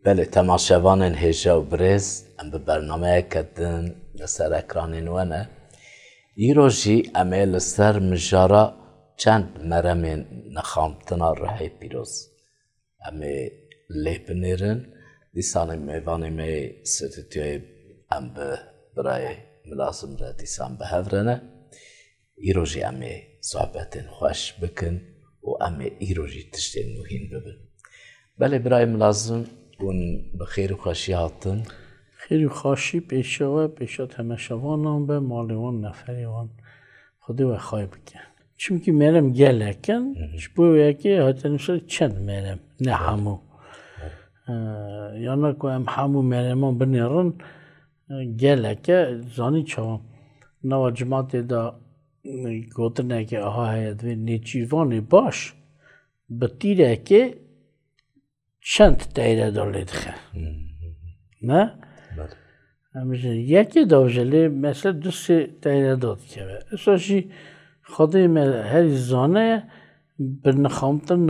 بله تماشاوان هجا و برز ام به برنامه کدن لسر اکران نوانه ایروژی امه لسر مجارا چند مرم نخامتنا رحی پیروز امه لیپنیرن دیسان میوانی می ستیتوی ام به برای ملازم را دیسان به هفرنه ایروژی امه صحبتن خوش بکن و امه ایروژی تشتین مهم ببن بله برای ملازم اون بخیر و خوشی هاتن خیر و خوشی پیشا تماشاوانان به مالیوان نفریوان خدا و خواهی بکن چونکه مرم گلکن شبوه که حتی نفسه چند مرم نه همو یعنی که همو مرمان بنیرن گلکه زانی چوام نوا جماعت دا گوتنه که آها هید و نیچیوانی باش بطیره که چند دایره دارید خه نه؟ همیشه یکی دوجلی مثلا دوست دایره داد که اساسی خودی هر زانه به نخامتن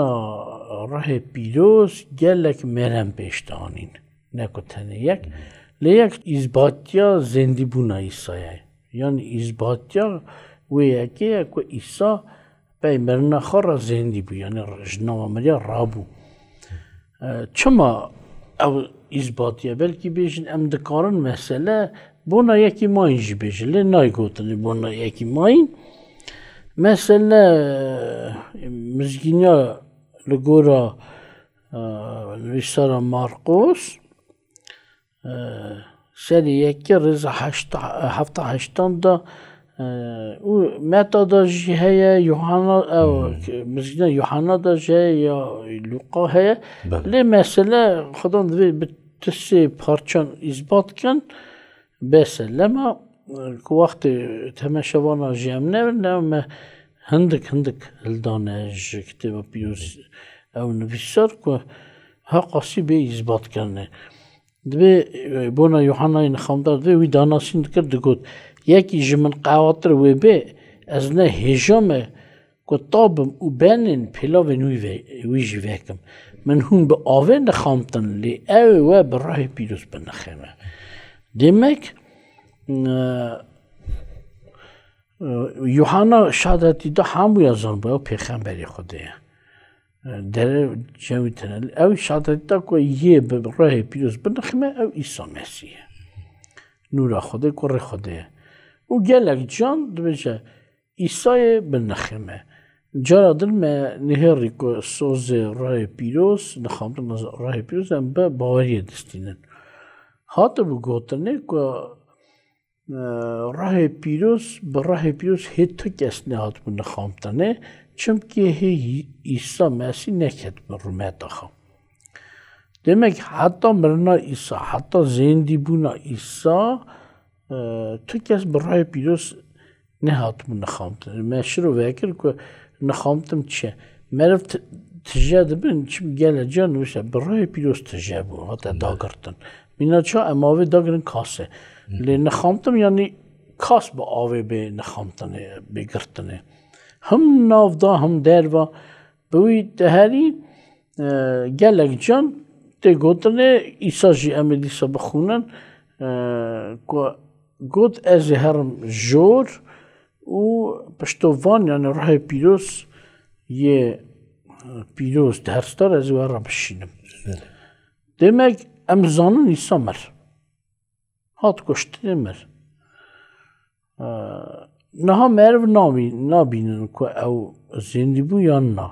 راه پیروز گلک مرم پیشتانین نکتنه لیک اثباتیا زندی بونا ایسایه یعنی اثباتیا و یکی که ایسا پیمرنا خورا زندی بو یعنی رجنامه مریا رابو چما او اثباتیه بلکی بیشن ام دکارن مسئله بونا یکی ماین جی بیشن لی نای گوتنی بونا یکی ماین مسئله مزگینیا لگورا نویسارا مارقوس سری یکی رز هفته هشتان دا او متا دا جی هیا یوحنا او مزگینا یوحنا دا جی یا لوقا هیا لی مسئله خودم دوی بتسی پارچان اثبات کن بسه لما که وقت تماشاوانا جیم نه هندک الدانه کتاب پیروز او نویسار که ها قاسی به اثبات کنه دوی بونا یوحنا این خامدار دوی وی داناسین کرد گود یکی جمن قواتر و به از نه هجامه که طابم و بینن پیلاو وی جویکم من هون به آوه نخامتن لی او و برای پیروز بنخیمه demek یوحنا شهادتی دا همو yazan bu peygamberi خدایه در جوی تنل او شهادتی دا که یه برای پیروز بنخیمه او عیسی مسیح نور خدای کره خدایه او گلک جان دویچه عیسی بنخیمه جارا دل ما نهاری که سوز راه پیروز نخامتن راه پیروز هم به باوری دستینن حتی بگوتنه که راه پیروز به راه پیروز هیچ کس نهاد به نخامتنه چونکه عیسی مسیح نکرد به رومت خام demek حتی مرنا عیسی حتی زندی بونا عیسی تو کس به راه پیروز نهاد به نخامتنه مشروع وکر که نخامتم چه مرف تجاد بین چیم گله جان وشه به راه پیروز تجابو حتی داگرتن مینا چه اماوی داگرن کاسه لی نخامتم یعنی کاس با آوی به نخامتنه بگرتنه هم ناف دا هم در و بوی دهری گلک جان ده گوتنه ایسا جی امیدیسا بخونن گوت از هرم جور و پشتوان یعنی راه پیروز یه پیروز درستار از او را بشینم demek امزانın İsa mer. Hat koştu mer. Naha merv nabinin ko ev zindi bu yanna.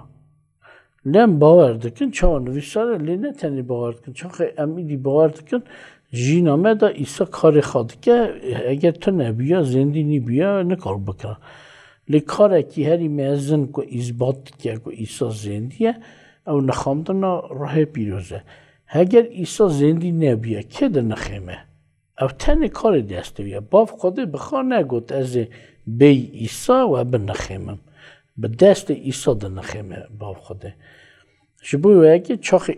Lem bavar dikin çavan visare ne teni bavar dikin. Çünkü emidi bavar dikin jiname da İsa kare xad ke eğer tu nebiya zindi nibiya ne kar bikra. Li kare ki heri mezin ko izbat ke ko İsa zindiye ev naxamdana rah piroze. اگر عیسی زندی نبیه که در نخیمه او تنی کار دستویه باف خودی بخواه نگوت از بی عیسی و بنخیمم به دست عیسی در نخیمه باف خودی شبوی و اگه چاخ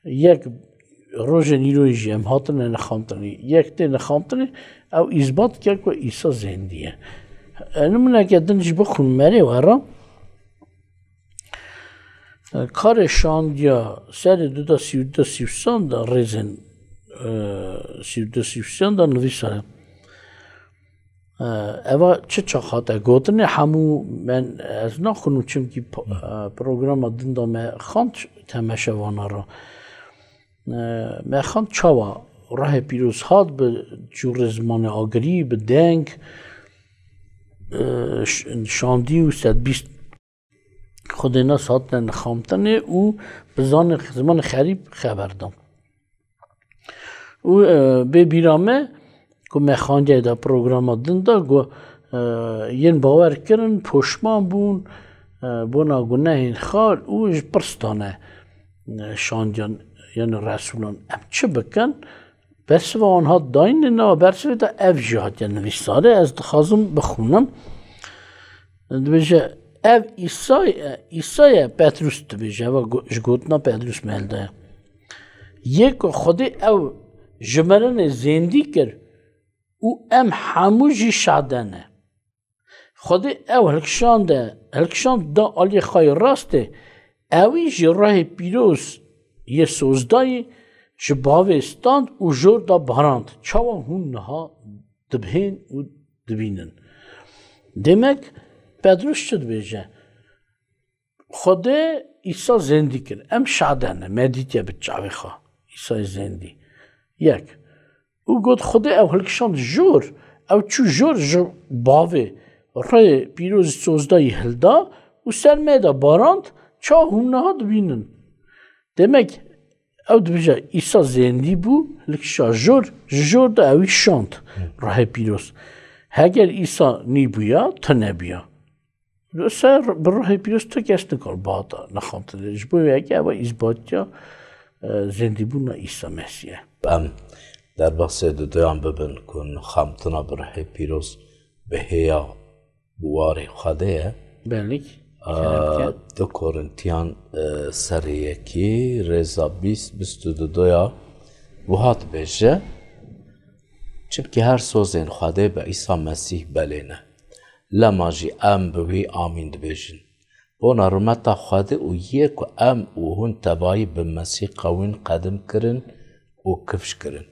یک روز نیروی جیم هاتن نخامتنی یک ده نخامتنی او اثبات کرد که عیسی زندیه نمونه که دنش بخون مری ورم کار شاندیا سر 32 دا ریزن 32 دا نویساره اوا چه چاخاته گوتنه همو من از نخونو چونکی پروگرام دندا ما خاند تمشه وانا را ما خاند چاوا راه پیروز هاد به جور زمان آگری به دنگ شاندی و 120 خود اینا ساعتن خامتنه او به زمان خریب خبر دام او به بیرامه که مخانجه دا پروگرام دندا گو ین باور کرن پشمان بون بونا گناه این خال اوش پرستانه شاندیان یعنی رسولان ام چه بکن بس و آنها داین نه بس و دا اف جهات یعنی نویساره از دخوازم بخونم دبیجه اف ایسای پتروس دبیجه و جگوتنا پتروس ملده یک خودی او جمرن زندی کرد او ام هموجی شادنه خودی او هلکشان دا آلی خواهی راسته اوی جراه پیروز یه سوزدایی جباوستاند و جور دا باراند چاوا هون نها دبهین و دبینن demek پدروس چه بیجه خودی ایسا زندی کرد ام شادنه مدیتیه بچاوی خواه ایسای زندی یک او گفت خدا اولکشان جور او چو جور باوه رای پیروز سوزدایی هلدا و سر میدا باراند چا هم نهاد بینن demek او دبیجه ایسا زندی بو لکشا جور دا اوی شاند راه پیروز اگر ایسا نی بویا تا نبیا سر بر راه پیروز تا کس نکار بادا نخوامت دیش بوی اگه او ایزبادیا زندی بو نا ایسا مسیحه در بخش دویان ببین کن خامتنا بره پیروز به هیا بواری خواده بله دو کورنتیان سر یکی رزا 22 وهات بیشه چبکی هر سوزین خواده به عیسی مسیح بلینه لما جی ام بوی آمین دبیشن بونا رمتا خواده و یک و ام و هون تبایی به مسیح قوین قدم کرن و کفش کرن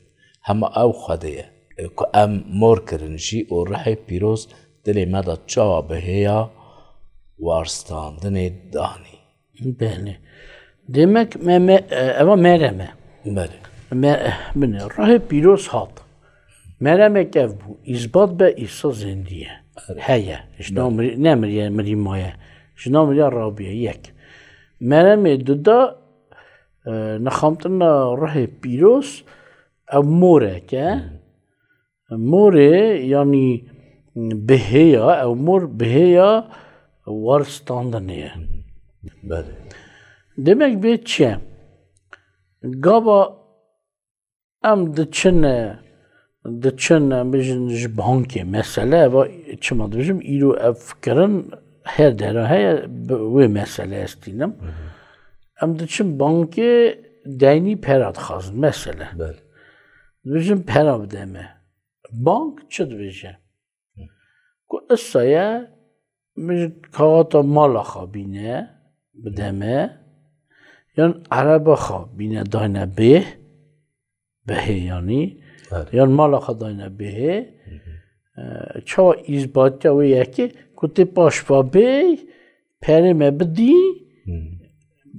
همه او خدایه که ام مور کرنجی و راه پیروز دلی مدا چاوا به هیا وارستاندن دانی بله demek eva mereme بله راه پیروز هات مرeme که bu izbat be İsa zendiye heye ne mrimaya جنامریا رابیه یک مرeme دودا نخامتنا راه پیروز او موره که موره یعنی بهیا او مور بهیا وارستاندنیه بله demek به چه گابا ام دچنه بجن جبانکی مسئله و چه ما دبجم ایرو افکرن هر دره های و مسئله استینم ام دچن بانکی دینی پرات خواست مسئله بله دبجم پرا بدمه بانک چه دبجه که اسایه مجد کاغاتا مالا خوابینه بدمه یعنی عربا خوابینه داینه به یعنی یعنی مالا خواه داینه به چا ایزباتی و یکی کتی پاشپا به پرمه بدی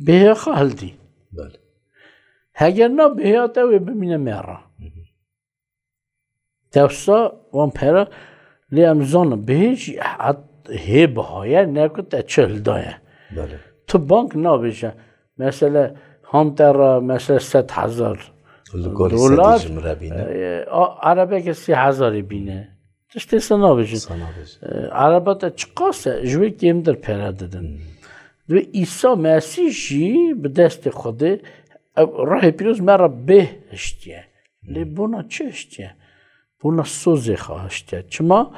به خواه هلدی بله اگر نه به هاته و ببینه میره دوستا وان پرا لیامزان بهش هی بهایه نکت چهل دایه بله تو بانک نبیشه مثلا هانتر مثلا 100,000 دلار عربه که 30,000 بینه تشتی سنا بشه عربه تا چقاسه جوی کم در پره دادن و عیسی مسیحی به دست خوده راه پیروز مرا به اشتیه لی بونا چه اشتیه بونا سوزه خواه اشتیه چما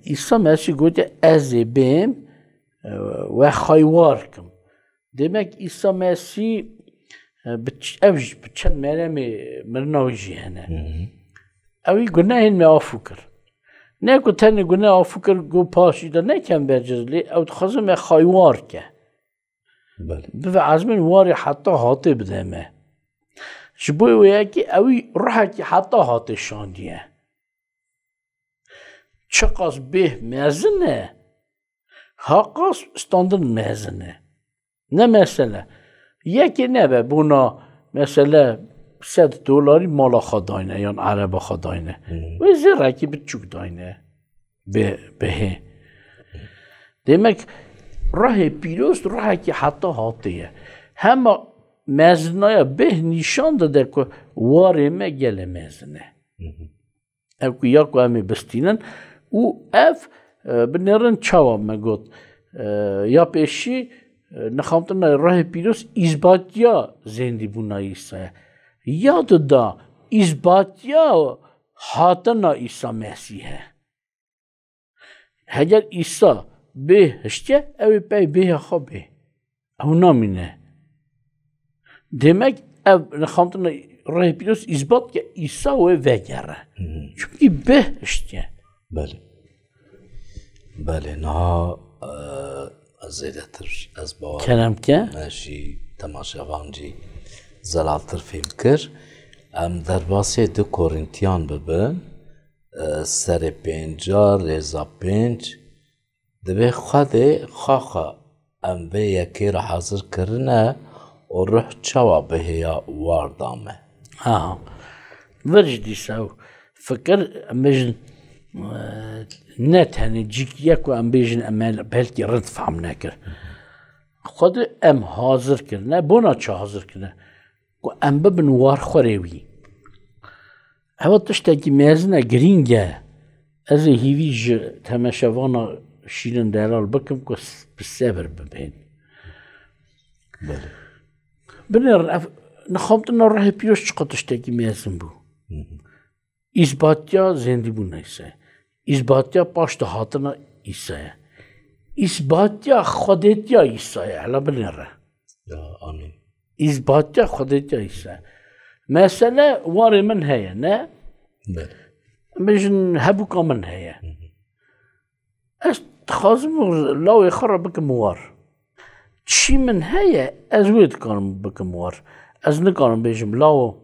عیسی مسیح گوده از بیم و خواهیوار کم demek عیسی مسیح بچند مرمی مرناوی جهنه اوی گناه می آفو کرد نه که تنی گناه آفو کرد گو پاشیده نه کم برجز لی او خواهیم خواهیوار که بله بفع عزمن واري حتى هاتي بدمه شبوي وياكي اوي روحكي حتى هاتي شانديه چقاس به مزنه هاقاس استاندر مزنه نه مثلا یکی نبه بونا مثلا $100 مالا خداینه یا عربا خداینه و زیرکی بچوک داینه به demek راه پیروز راهی که حتی هاتیه همه مزنای به نشان داده که واره ما گله مزنه او که یا که همه بستینن او اف بنرن چاوا مگود یا پیشی نخامتن راه پیروز اثباتیا زندی بوناییسه یاد دا اثباتیا هاتنا عیسی مسیحه اگر عیسی به هشته اوی پی به خوبه او نامینه demek ev nexamtına rah biliyoruz isbat ki İsa o vegere. Çünkü be işte. بله بله نه زیادتر از باور Kerem ki ماشي تماشاوانجی زلالتر فهم کر ام در باسی دو کورنتیان ببین سر پنجا رزا پنج دبی خود خاخا ام به یکی را حاضر کرنه و روح چوا بهیا واردامه ha verjdi sav fikir mejn net hani cikiyek ve em bejin emel belki rıd fam nekir. Xod em hazır kirne buna ça hazır kirne. Ku em bibin war xorewi. Hava tiştekî mezine giringe ez ê hîvî ji temeşevana şîrin delal bikim ku bi sebir bibin. بله Binêrin ev nixamtina rehê pîroz çiqa tiştekî mezin bû. İsbatiya zendîbûna îsa'ye. İsbatiya paş da hatina îsa'ye. İsbatiya xwedêtiya îsa'ye. Hela binêre. ya amin İsbatiya xwedêtiya îsa'ye. Mesele warê min heye ne? بله Bêjin hebûka min heye. Ez dixwazim lawê xwe re bikim war. Çî min heye ez wê dikarim bikim war. Ez nikarim bêjim law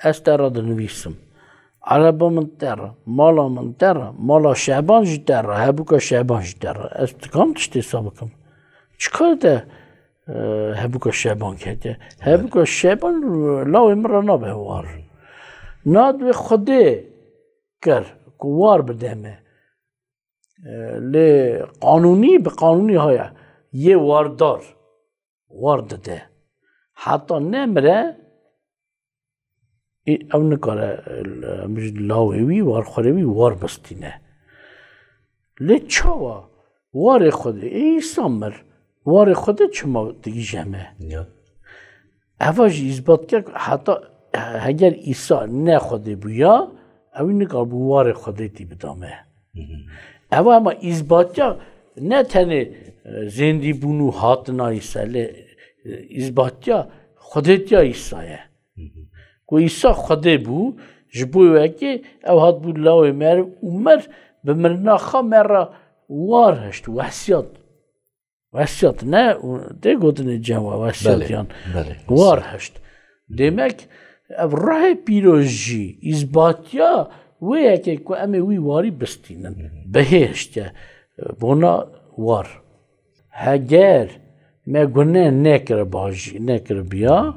ez te re dinivîsim. Araba min te re, mala min te re, mala Şeban jî te re, hebûka Şeban jî te re. Ez dikarim tiştê sa bikim. Çikar te hebûka Şeban kete? Hebûka Şeban lawê min re nabe war. Nadwê Xwedê kir ku war bide me. Lê qanûnî bi qanûnî haya yê wardar war dide. Heta nemire ew nikare lawê wî warxwirê wî war bistîne. Lê çawa warê Xwedê îsa mir warê Xwedê çima digîje me? ya Eva jî îsbat kir heta heger îsa ne Xwedê bûya ew nikar bû warê Xwedê tî bida me. Eva ama îsbatiya ne tenê zendîbûn û hatina îsa lê îsbatiya xwedêtiya îsa'ye. Ku îsa Xwedê bû ji bo wekî ew hat bû lawê me re û mer bi mirina xwe me re war heşt wesiyat. Wesiyat ne tê gotinê cema wesiyatiyan بله war heşt. Demek ev rahê pîroz jî îsbatiya wê yekê ku em ê wî warî bistînin. Bihê heşte bona war. Heger me guneh nekiribiya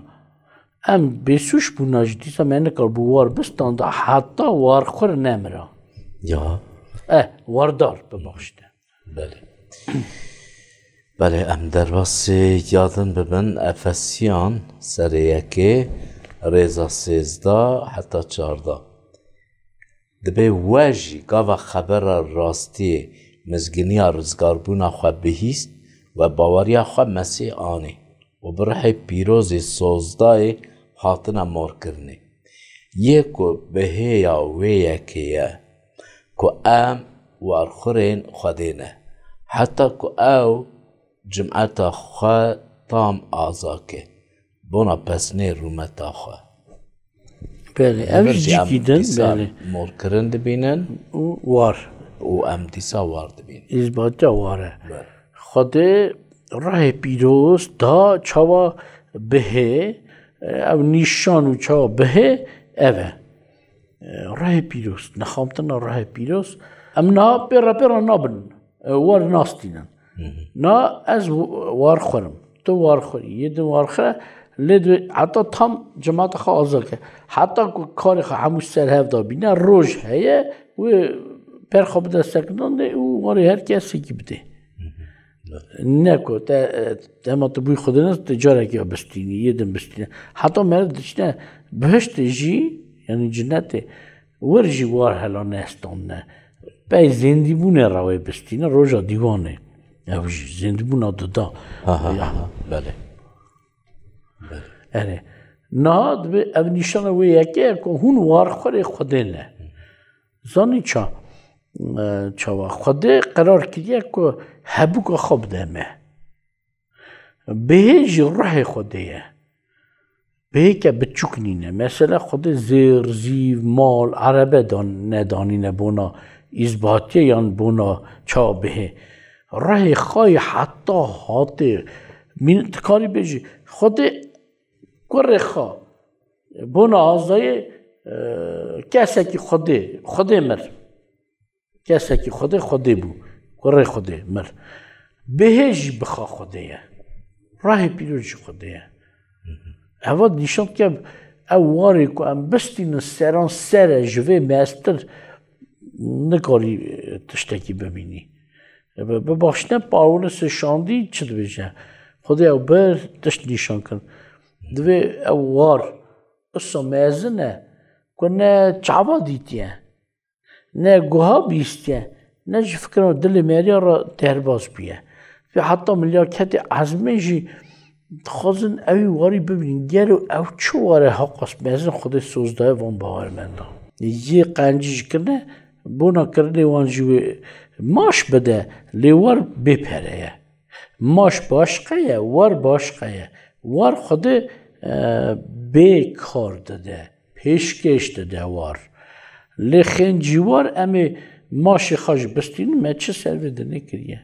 em bêsûş bûna ji dîsa me nikar bû war bistanda heta warxwir nemira. ya Wardar bibaşte. بله بله ام در باسی یادن ببین افسیان سر یکی ریزا 13 حتی 14 دبی واجی گاوا خبر راستی مزگینی رزگاربونا خو بهیست و باوریا خو مسیح آنی و برای پیروزی 16 هاتنا مور کرنی یکو بهی یا وی یکیه که ام وارخورین خودینه حتی که او جمعت خو تام آزاکه بنا پسنه رومتا خو Beli ev cikidin beli مور کرن دبینن war. و ام دیسا وار دبین İzbatya var. Xwedê راه پیروز دا چاوا به او نیشان و چاوا به اوه راه پیروز نخامتن راه پیروز ام نا پیرا نابن وار ناستینن نا از وار خورم تو وار خوری یه دو وار خوره لید حتی تام جماعت خواه آزار که حتی کاری خواه هموش سر هفته بینه روش هیه و پر خواب دستکنان ده او واری هر کسی که بده نکو اما تو بوی خود نست تجاره که بستینی یه دن بستینی حتی مرد دشنه بهشت جی یعنی جنت ورجی وار هلا نستان نه بای زندی بونه روی بستینه روژا دیوانه اوجی زندی بونه دادا بله اره نه به نشان وی یکی که هون وار خوره خوده نه زانی چا خوده قرار کردیه که هبو که خوب دمه بهش راه خوده به که بچوک نینه مثلا خود زیر زیو مال عربه ندانینه بونا ازباطیه یان بونا چا به راه خواهی حتی حاطه من تکاری بجی خود کره خواه بونا آزای کسی که خوده مر کسی که خوده بو کره خوده مر بهش بخواه خوده یه راه پیروش خوده یه اول نشان که اواری که ام بستین سران سر جوه مستر نکاری تشتکی ببینی بباشنه پاول سشاندی چه دویجه خدا او بر تشت نشان کن دوی اوار اصلا مزنه که نه چعبا دیتیه نه گوها بیستیه نه جی فکرم دل مریا را تهرباز بیه و حتی ملیاکت عزمه جی خوزن اوی واری ببینین گرو او چو واره حقاس مزن خود سوزدای وان باور منده یه قنجیش کنه بونا کرده وان جوی ماش بده لیوار بپره ماش باشقه وار باشقه وار خود به کار داده پیشکش داده وار لیخین جوار امی ماش خاش بستین ما چه سرویده نکریه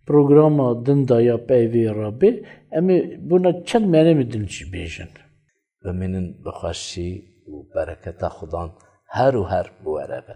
پروگرام دندا پیوی را به امی بونا چند معنی میدن چی بیشن بمینن بخوشی و برکت خدان هر و هر بواره به